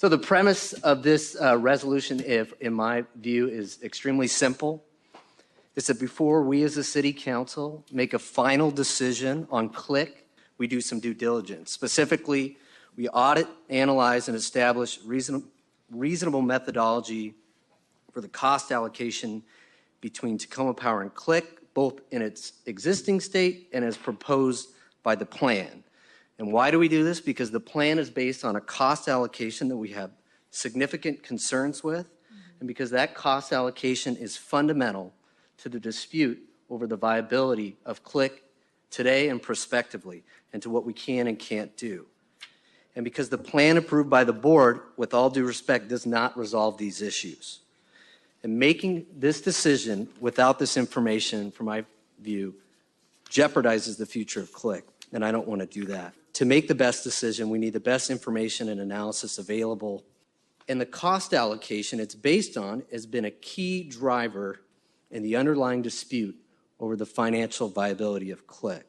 So the premise of this resolution, in my view, is extremely simple. It's that before we as a city council make a final decision on CLIC, we do some due diligence. Specifically, we audit, analyze, and establish reasonable methodology for the cost allocation between Tacoma Power and CLIC, both in its existing state and as proposed by the plan. And why do we do this? Because the plan is based on a cost allocation that we have significant concerns with, and because that cost allocation is fundamental to the dispute over the viability of CLIC today and prospectively, and to what we can and can't do. And because the plan approved by the board, with all due respect, does not resolve these issues. And making this decision without this information, from my view, jeopardizes the future of CLIC, and I don't want to do that. To make the best decision, we need the best information and analysis available. And the cost allocation it's based on has been a key driver in the underlying dispute over the financial viability of CLIC.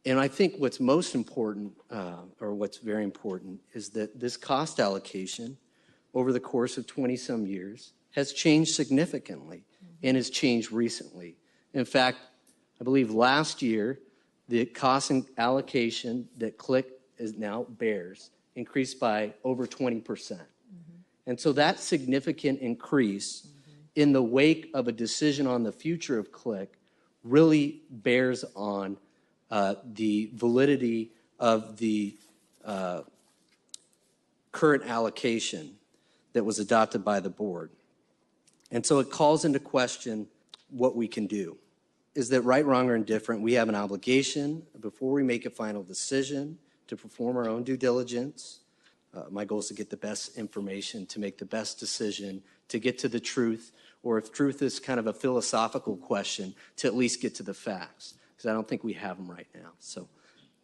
And I think what's most important, or what's very important, is that this cost allocation over the course of 20-some years has changed significantly and has changed recently. In fact, I believe last year, the cost and allocation that CLIC is now bears increased by over 20%. And so that significant increase in the wake of a decision on the future of CLIC really bears on the validity of the current allocation that was adopted by the board. And so it calls into question what we can do. Is that right, wrong, or indifferent? We have an obligation before we make a final decision to perform our own due diligence. My goal is to get the best information, to make the best decision, to get to the truth, or if truth is kind of a philosophical question, to at least get to the facts, because I don't think we have them right now. So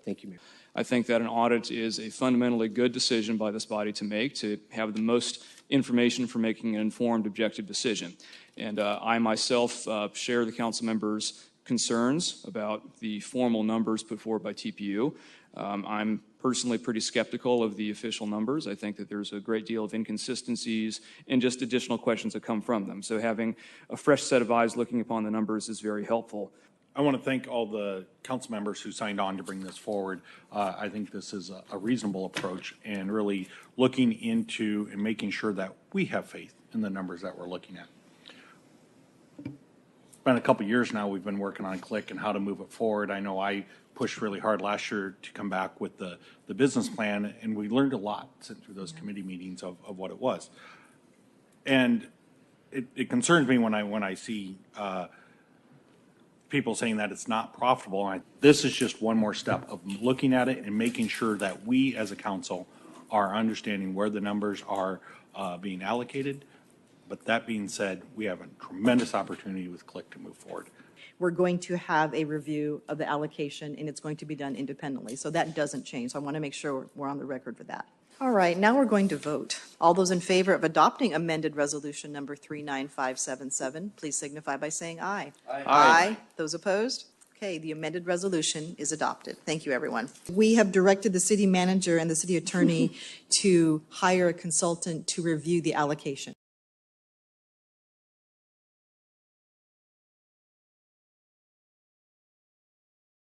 thank you, Mayor. I think that an audit is a fundamentally good decision by this body to make, to have the most information for making an informed, objective decision. And I myself share the council members' concerns about the formal numbers put forward by TPU. I'm personally pretty skeptical of the official numbers. I think that there's a great deal of inconsistencies and just additional questions that come from them. So having a fresh set of eyes looking upon the numbers is very helpful. I want to thank all the council members who signed on to bring this forward. I think this is a reasonable approach, and really looking into and making sure that we have faith in the numbers that we're looking at. It's been a couple years now we've been working on CLIC and how to move it forward. I know I pushed really hard last year to come back with the business plan, and we learned a lot sitting through those committee meetings of what it was. And it concerns me when I see people saying that it's not profitable. This is just one more step of looking at it and making sure that we as a council are understanding where the numbers are being allocated. But that being said, we have a tremendous opportunity with CLIC to move forward. We're going to have a review of the allocation, and it's going to be done independently. So that doesn't change. So I want to make sure we're on the record for that. All right, now we're going to vote. All those in favor of adopting amended resolution number 39577, please signify by saying aye. Aye. Aye. Those opposed? Okay, the amended resolution is adopted. Thank you, everyone. We have directed the city manager and the city attorney to hire a consultant to review the allocation.